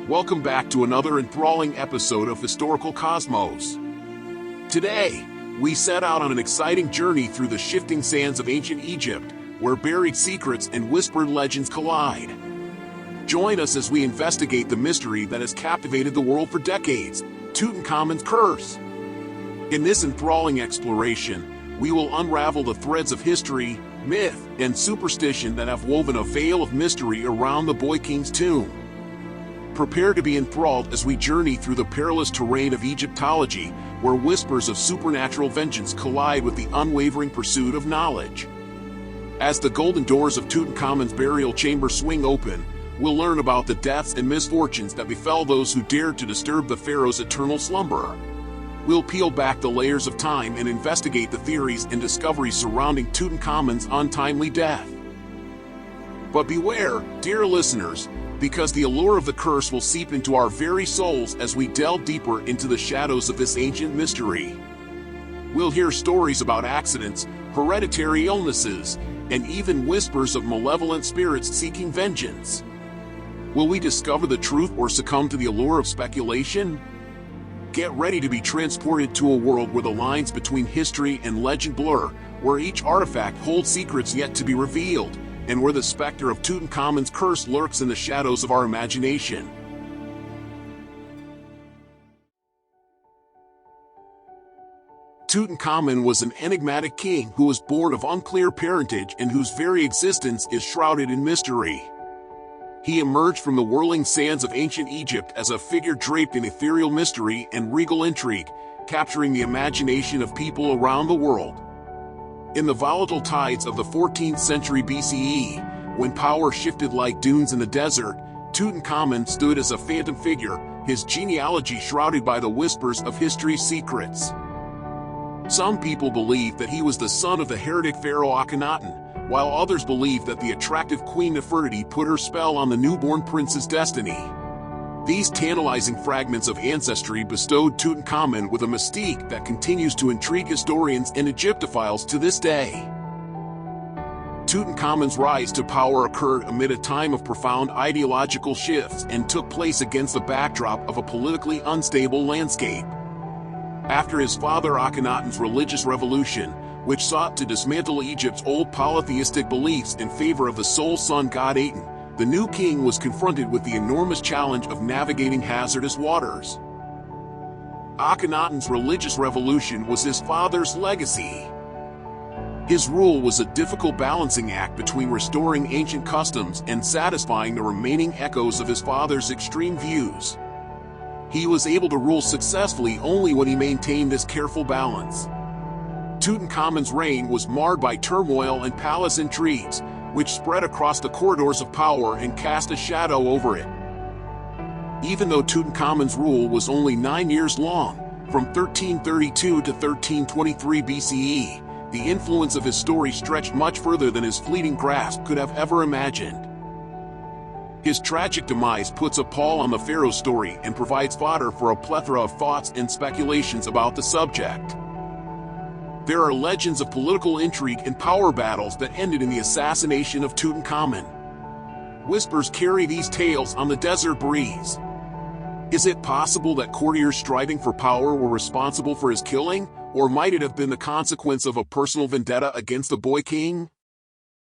Welcome back to another enthralling episode of Historical Cosmos. Today, we set out on an exciting journey through the shifting sands of ancient Egypt, where buried secrets and whispered legends collide. Join us as we investigate the mystery that has captivated the world for decades, Tutankhamun's curse. In this enthralling exploration, we will unravel the threads of history, myth, and superstition that have woven a veil of mystery around the boy king's tomb. Prepare to be enthralled as we journey through the perilous terrain of Egyptology, where whispers of supernatural vengeance collide with the unwavering pursuit of knowledge. As the golden doors of Tutankhamun's burial chamber swing open, we'll learn about the deaths and misfortunes that befell those who dared to disturb the pharaoh's eternal slumber. We'll peel back the layers of time and investigate the theories and discoveries surrounding Tutankhamun's untimely death. But beware, dear listeners, because the allure of the curse will seep into our very souls as we delve deeper into the shadows of this ancient mystery. We'll hear stories about accidents, hereditary illnesses, and even whispers of malevolent spirits seeking vengeance. Will we discover the truth or succumb to the allure of speculation? Get ready to be transported to a world where the lines between history and legend blur, where each artifact holds secrets yet to be revealed, and where the specter of Tutankhamun's curse lurks in the shadows of our imagination. Tutankhamun was an enigmatic king who was born of unclear parentage and whose very existence is shrouded in mystery. He emerged from the whirling sands of ancient Egypt as a figure draped in ethereal mystery and regal intrigue, capturing the imagination of people around the world. In the volatile tides of the 14th century BCE, when power shifted like dunes in the desert, Tutankhamun stood as a phantom figure, his genealogy shrouded by the whispers of history's secrets. Some people believe that he was the son of the heretic pharaoh Akhenaten, while others believe that the attractive Queen Nefertiti put her spell on the newborn prince's destiny. These tantalizing fragments of ancestry bestowed Tutankhamun with a mystique that continues to intrigue historians and Egyptophiles to this day. Tutankhamun's rise to power occurred amid a time of profound ideological shifts and took place against the backdrop of a politically unstable landscape. After his father Akhenaten's religious revolution, which sought to dismantle Egypt's old polytheistic beliefs in favor of the sole sun god Aten, the new king was confronted with the enormous challenge of navigating hazardous waters. Akhenaten's religious revolution was his father's legacy. His rule was a difficult balancing act between restoring ancient customs and satisfying the remaining echoes of his father's extreme views. He was able to rule successfully only when he maintained this careful balance. Tutankhamun's reign was marred by turmoil and palace intrigues, which spread across the corridors of power and cast a shadow over it. Even though Tutankhamun's rule was only 9 years long, from 1332 to 1323 BCE, the influence of his story stretched much further than his fleeting grasp could have ever imagined. His tragic demise puts a pall on the pharaoh's story and provides fodder for a plethora of thoughts and speculations about the subject. There are legends of political intrigue and power battles that ended in the assassination of Tutankhamun. Whispers carry these tales on the desert breeze. Is it possible that courtiers striving for power were responsible for his killing, or might it have been the consequence of a personal vendetta against the boy king?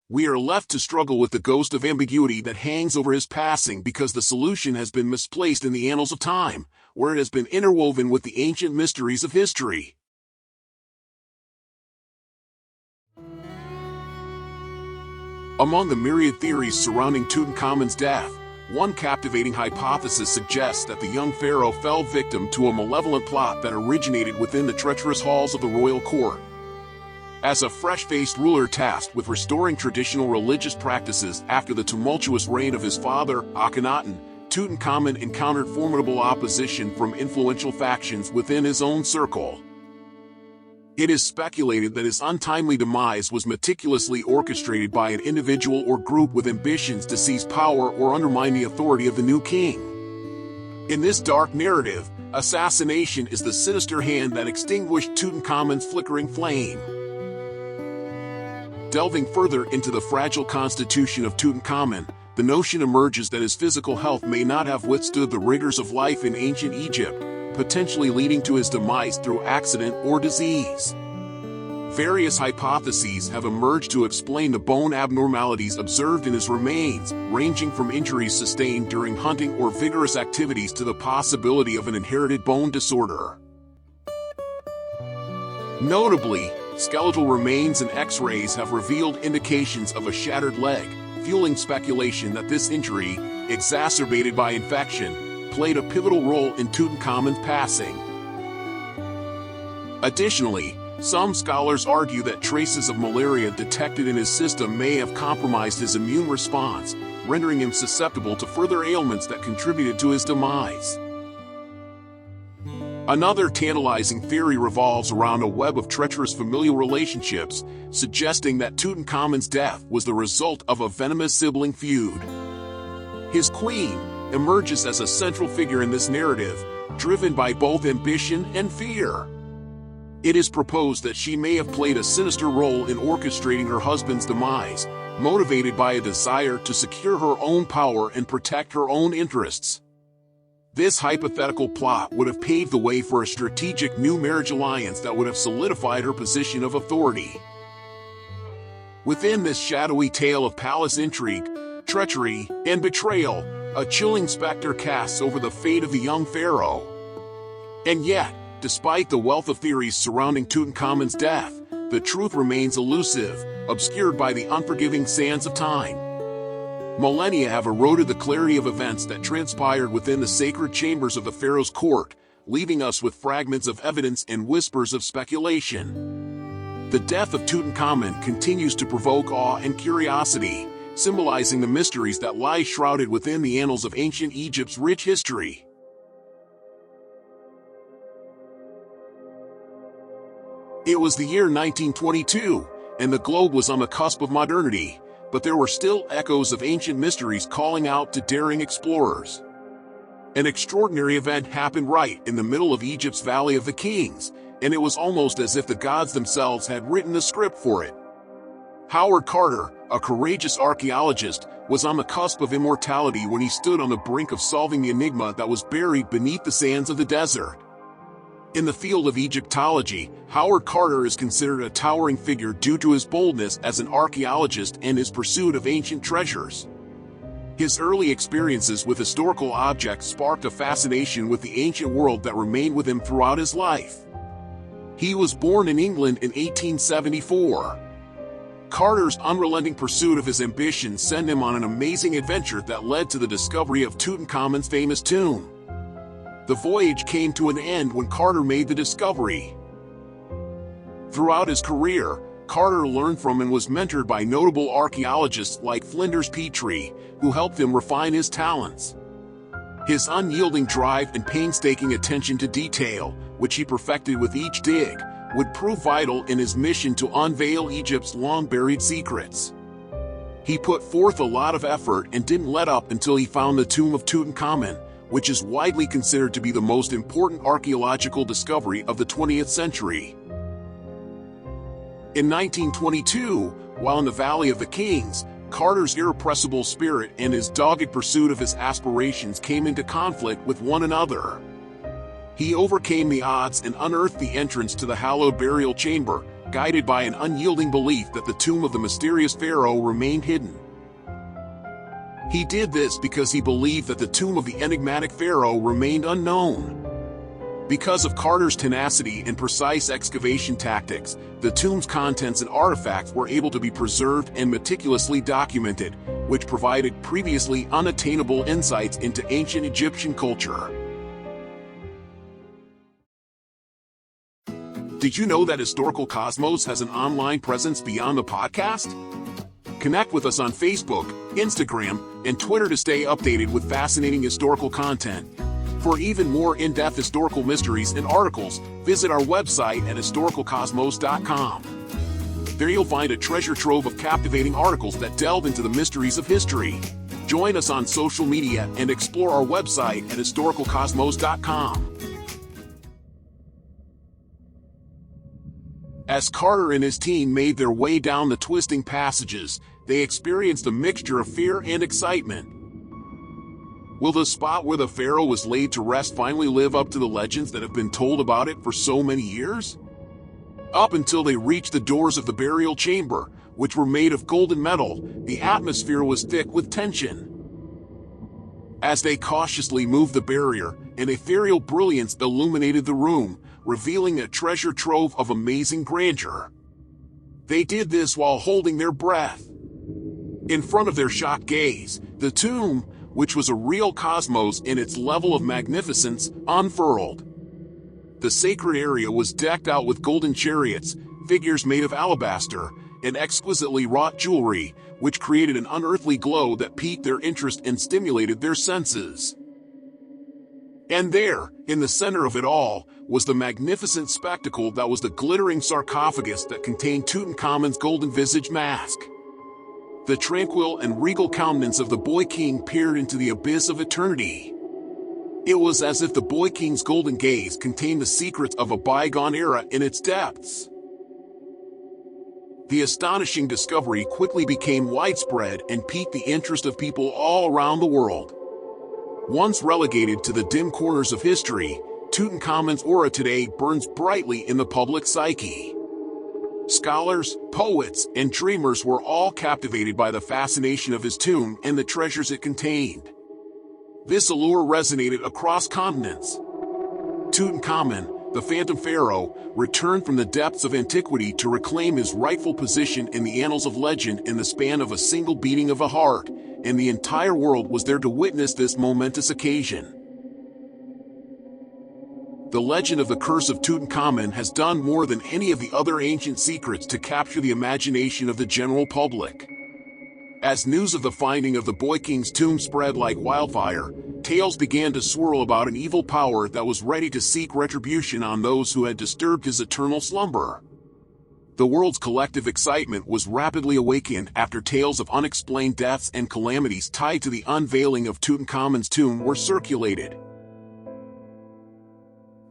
We are left to struggle with the ghost of ambiguity that hangs over his passing because the solution has been misplaced in the annals of time, where it has been interwoven with the ancient mysteries of history. Among the myriad theories surrounding Tutankhamun's death, one captivating hypothesis suggests that the young pharaoh fell victim to a malevolent plot that originated within the treacherous halls of the royal court. As a fresh-faced ruler tasked with restoring traditional religious practices after the tumultuous reign of his father, Akhenaten, Tutankhamun encountered formidable opposition from influential factions within his own circle. It is speculated that his untimely demise was meticulously orchestrated by an individual or group with ambitions to seize power or undermine the authority of the new king. In this dark narrative, assassination is the sinister hand that extinguished Tutankhamun's flickering flame. Delving further into the fragile constitution of Tutankhamun, the notion emerges that his physical health may not have withstood the rigors of life in ancient Egypt, potentially leading to his demise through accident or disease. Various hypotheses have emerged to explain the bone abnormalities observed in his remains, ranging from injuries sustained during hunting or vigorous activities to the possibility of an inherited bone disorder. Notably, skeletal remains and X-rays have revealed indications of a shattered leg, fueling speculation that this injury, exacerbated by infection, played a pivotal role in Tutankhamun's passing. Additionally, some scholars argue that traces of malaria detected in his system may have compromised his immune response, rendering him susceptible to further ailments that contributed to his demise. Another tantalizing theory revolves around a web of treacherous familial relationships, suggesting that Tutankhamun's death was the result of a venomous sibling feud. His queen emerges as a central figure in this narrative, driven by both ambition and fear. It is proposed that she may have played a sinister role in orchestrating her husband's demise, motivated by a desire to secure her own power and protect her own interests. This hypothetical plot would have paved the way for a strategic new marriage alliance that would have solidified her position of authority. Within this shadowy tale of palace intrigue, treachery, and betrayal, a chilling specter casts over the fate of the young pharaoh. And yet, despite the wealth of theories surrounding Tutankhamun's death, the truth remains elusive, obscured by the unforgiving sands of time. Millennia have eroded the clarity of events that transpired within the sacred chambers of the pharaoh's court, leaving us with fragments of evidence and whispers of speculation. The death of Tutankhamun continues to provoke awe and curiosity, symbolizing the mysteries that lie shrouded within the annals of ancient Egypt's rich history. It was the year 1922, and the globe was on the cusp of modernity, but there were still echoes of ancient mysteries calling out to daring explorers. An extraordinary event happened right in the middle of Egypt's Valley of the Kings, and it was almost as if the gods themselves had written the script for it. Howard Carter, a courageous archaeologist, was on the cusp of immortality when he stood on the brink of solving the enigma that was buried beneath the sands of the desert. In the field of Egyptology, Howard Carter is considered a towering figure due to his boldness as an archaeologist and his pursuit of ancient treasures. His early experiences with historical objects sparked a fascination with the ancient world that remained with him throughout his life. He was born in England in 1874. Carter's unrelenting pursuit of his ambition sent him on an amazing adventure that led to the discovery of Tutankhamun's famous tomb. The voyage came to an end when Carter made the discovery. Throughout his career, Carter learned from and was mentored by notable archaeologists like Flinders Petrie, who helped him refine his talents. His unyielding drive and painstaking attention to detail, which he perfected with each dig, would prove vital in his mission to unveil Egypt's long-buried secrets. He put forth a lot of effort and didn't let up until he found the tomb of Tutankhamun, which is widely considered to be the most important archaeological discovery of the 20th century. In 1922, while in the Valley of the Kings, Carter's irrepressible spirit and his dogged pursuit of his aspirations came into conflict with one another. He overcame the odds and unearthed the entrance to the hallowed burial chamber, guided by an unyielding belief that the tomb of the mysterious pharaoh remained hidden. He did this because he believed that the tomb of the enigmatic pharaoh remained unknown. Because of Carter's tenacity and precise excavation tactics, the tomb's contents and artifacts were able to be preserved and meticulously documented, which provided previously unattainable insights into ancient Egyptian culture. Did you know that Historical Cosmos has an online presence beyond the podcast? Connect with us on Facebook, Instagram, and Twitter to stay updated with fascinating historical content. For even more in-depth historical mysteries and articles, visit our website at historicalcosmos.com. There you'll find a treasure trove of captivating articles that delve into the mysteries of history. Join us on social media and explore our website at historicalcosmos.com. As Carter and his team made their way down the twisting passages, they experienced a mixture of fear and excitement. Will the spot where the pharaoh was laid to rest finally live up to the legends that have been told about it for so many years? Up until they reached the doors of the burial chamber, which were made of golden metal, the atmosphere was thick with tension. As they cautiously moved the barrier, an ethereal brilliance illuminated the room, revealing a treasure trove of amazing grandeur. They did this while holding their breath. In front of their shocked gaze, the tomb, which was a real cosmos in its level of magnificence, unfurled. The sacred area was decked out with golden chariots, figures made of alabaster, and exquisitely wrought jewelry, which created an unearthly glow that piqued their interest and stimulated their senses. And there, in the center of it all, was the magnificent spectacle that was the glittering sarcophagus that contained Tutankhamun's golden-visaged mask. The tranquil and regal countenance of the boy king peered into the abyss of eternity. It was as if the boy king's golden gaze contained the secrets of a bygone era in its depths. The astonishing discovery quickly became widespread and piqued the interest of people all around the world. Once relegated to the dim corners of history, Tutankhamun's aura today burns brightly in the public psyche. Scholars, poets, and dreamers were all captivated by the fascination of his tomb and the treasures it contained. This allure resonated across continents. Tutankhamun, the Phantom Pharaoh, returned from the depths of antiquity to reclaim his rightful position in the annals of legend in the span of a single beating of a heart, and the entire world was there to witness this momentous occasion. The legend of the Curse of Tutankhamun has done more than any of the other ancient secrets to capture the imagination of the general public. As news of the finding of the boy king's tomb spread like wildfire, tales began to swirl about an evil power that was ready to seek retribution on those who had disturbed his eternal slumber. The world's collective excitement was rapidly awakened after tales of unexplained deaths and calamities tied to the unveiling of Tutankhamun's tomb were circulated.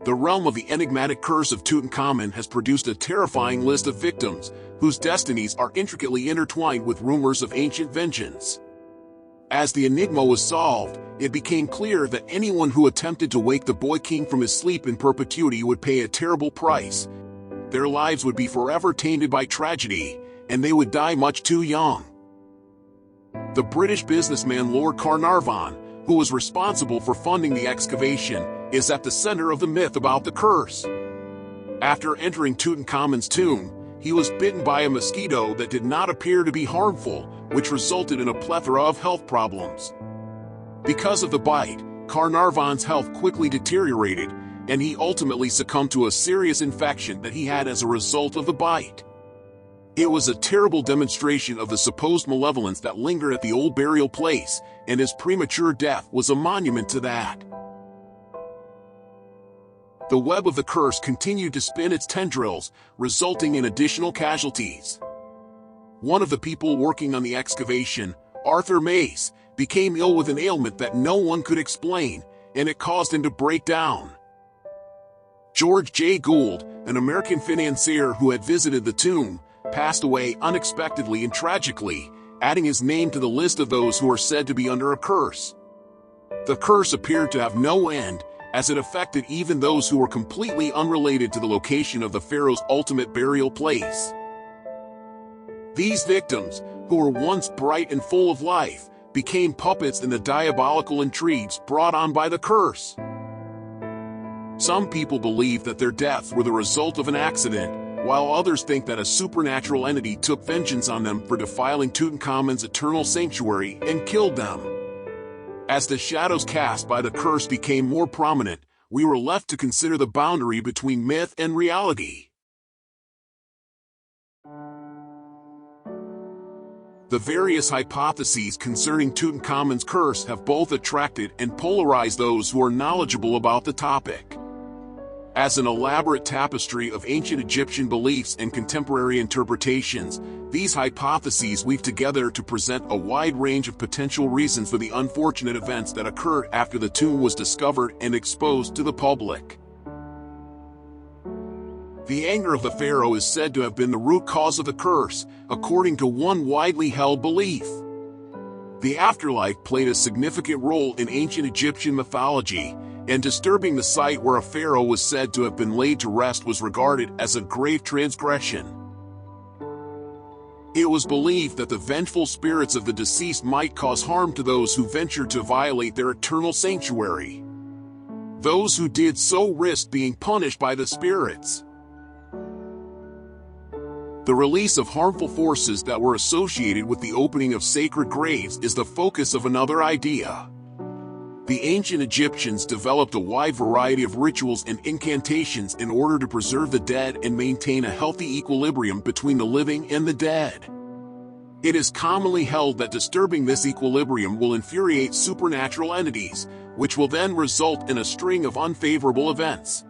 The realm of the enigmatic Curse of Tutankhamun has produced a terrifying list of victims, whose destinies are intricately intertwined with rumors of ancient vengeance. As the enigma was solved, it became clear that anyone who attempted to wake the boy king from his sleep in perpetuity would pay a terrible price. Their lives would be forever tainted by tragedy, and they would die much too young. The British businessman Lord Carnarvon, who was responsible for funding the excavation, is at the center of the myth about the curse. After entering Tutankhamun's tomb, he was bitten by a mosquito that did not appear to be harmful, which resulted in a plethora of health problems. Because of the bite, Carnarvon's health quickly deteriorated, and he ultimately succumbed to a serious infection that he had as a result of the bite. It was a terrible demonstration of the supposed malevolence that lingered at the old burial place, and his premature death was a monument to that. The web of the curse continued to spin its tendrils, resulting in additional casualties. One of the people working on the excavation, Arthur Mace, became ill with an ailment that no one could explain, and it caused him to break down. George J. Gould, an American financier who had visited the tomb, passed away unexpectedly and tragically, adding his name to the list of those who are said to be under a curse. The curse appeared to have no end, as it affected even those who were completely unrelated to the location of the pharaoh's ultimate burial place. These victims, who were once bright and full of life, became puppets in the diabolical intrigues brought on by the curse. Some people believe that their deaths were the result of an accident, while others think that a supernatural entity took vengeance on them for defiling Tutankhamun's eternal sanctuary and killed them. As the shadows cast by the curse became more prominent, we were left to consider the boundary between myth and reality. The various hypotheses concerning Tutankhamun's curse have both attracted and polarized those who are knowledgeable about the topic. As an elaborate tapestry of ancient Egyptian beliefs and contemporary interpretations, these hypotheses weave together to present a wide range of potential reasons for the unfortunate events that occurred after the tomb was discovered and exposed to the public. The anger of the pharaoh is said to have been the root cause of the curse, according to one widely held belief. The afterlife played a significant role in ancient Egyptian mythology, and disturbing the site where a pharaoh was said to have been laid to rest was regarded as a grave transgression. It was believed that the vengeful spirits of the deceased might cause harm to those who ventured to violate their eternal sanctuary. Those who did so risked being punished by the spirits. The release of harmful forces that were associated with the opening of sacred graves is the focus of another idea. The ancient Egyptians developed a wide variety of rituals and incantations in order to preserve the dead and maintain a healthy equilibrium between the living and the dead. It is commonly held that disturbing this equilibrium will infuriate supernatural entities, which will then result in a string of unfavorable events.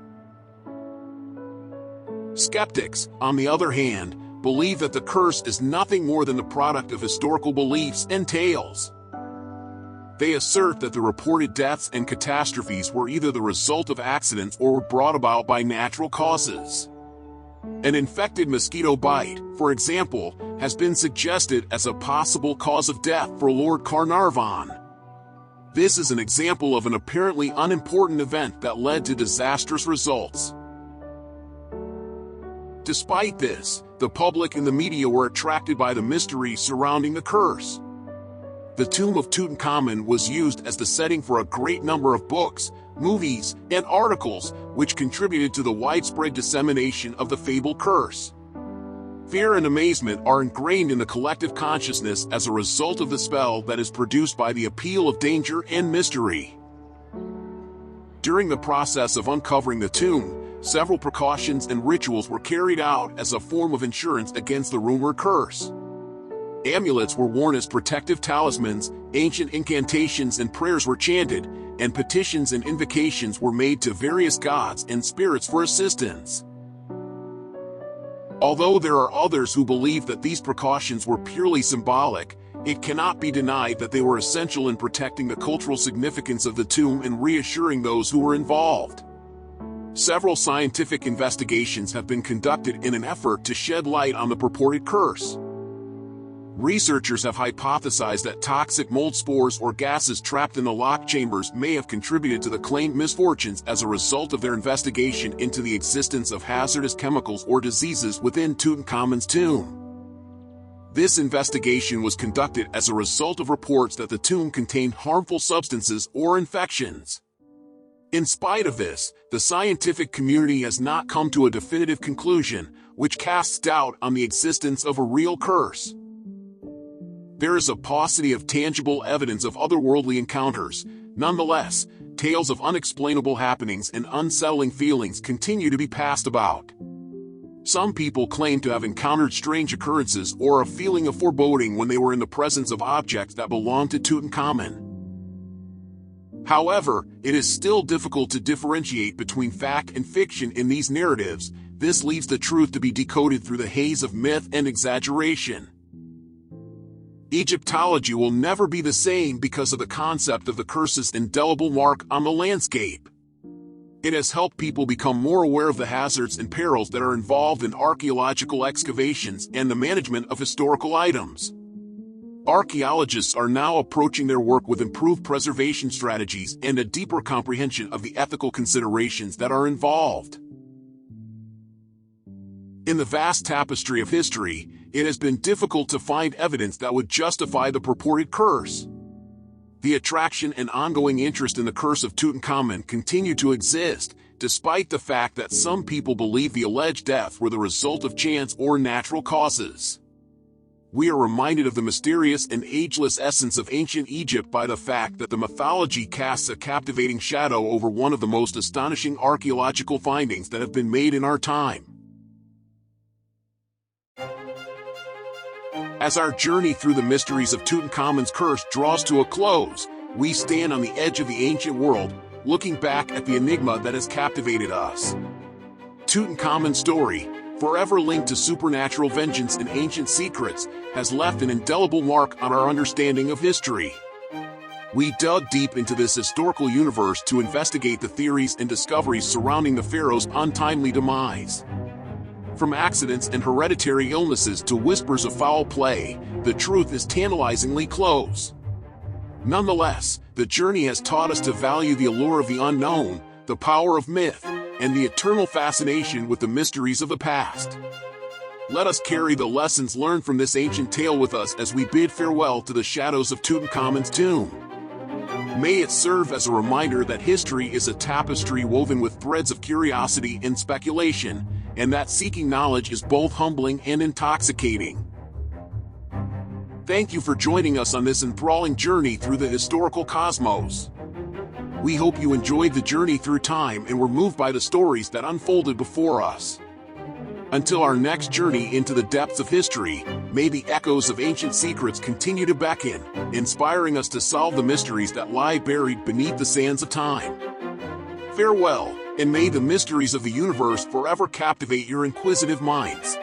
Skeptics, on the other hand, believe that the curse is nothing more than the product of historical beliefs and tales. They assert that the reported deaths and catastrophes were either the result of accidents or were brought about by natural causes. An infected mosquito bite, for example, has been suggested as a possible cause of death for Lord Carnarvon. This is an example of an apparently unimportant event that led to disastrous results. Despite this, the public and the media were attracted by the mystery surrounding the curse. The tomb of Tutankhamun was used as the setting for a great number of books, movies, and articles, which contributed to the widespread dissemination of the fabled curse. Fear and amazement are ingrained in the collective consciousness as a result of the spell that is produced by the appeal of danger and mystery. During the process of uncovering the tomb, several precautions and rituals were carried out as a form of insurance against the rumored curse. Amulets were worn as protective talismans, ancient incantations and prayers were chanted, and petitions and invocations were made to various gods and spirits for assistance. Although there are others who believe that these precautions were purely symbolic, it cannot be denied that they were essential in protecting the cultural significance of the tomb and reassuring those who were involved. Several scientific investigations have been conducted in an effort to shed light on the purported curse. Researchers have hypothesized that toxic mold spores or gases trapped in the locked chambers may have contributed to the claimed misfortunes as a result of their investigation into the existence of hazardous chemicals or diseases within Tutankhamun's tomb. This investigation was conducted as a result of reports that the tomb contained harmful substances or infections. In spite of this, the scientific community has not come to a definitive conclusion, which casts doubt on the existence of a real curse. There is a paucity of tangible evidence of otherworldly encounters. Nonetheless, tales of unexplainable happenings and unsettling feelings continue to be passed about. Some people claim to have encountered strange occurrences or a feeling of foreboding when they were in the presence of objects that belonged to Tutankhamun. However, it is still difficult to differentiate between fact and fiction in these narratives. This leaves the truth to be decoded through the haze of myth and exaggeration. Egyptology will never be the same because of the concept of the curse's indelible mark on the landscape. It has helped people become more aware of the hazards and perils that are involved in archaeological excavations and the management of historical items. Archaeologists are now approaching their work with improved preservation strategies and a deeper comprehension of the ethical considerations that are involved. In the vast tapestry of history, it has been difficult to find evidence that would justify the purported curse. The attraction and ongoing interest in the curse of Tutankhamun continue to exist, despite the fact that some people believe the alleged deaths were the result of chance or natural causes. We are reminded of the mysterious and ageless essence of ancient Egypt by the fact that the mythology casts a captivating shadow over one of the most astonishing archaeological findings that have been made in our time. As our journey through the mysteries of Tutankhamun's curse draws to a close, we stand on the edge of the ancient world, looking back at the enigma that has captivated us. Tutankhamun's story, forever linked to supernatural vengeance and ancient secrets, has left an indelible mark on our understanding of history. We dug deep into this historical universe to investigate the theories and discoveries surrounding the pharaoh's untimely demise. From accidents and hereditary illnesses to whispers of foul play, the truth is tantalizingly close. Nonetheless, the journey has taught us to value the allure of the unknown, the power of myth, and the eternal fascination with the mysteries of the past. Let us carry the lessons learned from this ancient tale with us as we bid farewell to the shadows of Tutankhamun's tomb. May it serve as a reminder that history is a tapestry woven with threads of curiosity and speculation, and that seeking knowledge is both humbling and intoxicating. Thank you for joining us on this enthralling journey through the historical cosmos. We hope you enjoyed the journey through time and were moved by the stories that unfolded before us. Until our next journey into the depths of history, may the echoes of ancient secrets continue to beckon, inspiring us to solve the mysteries that lie buried beneath the sands of time. Farewell, and may the mysteries of the universe forever captivate your inquisitive minds.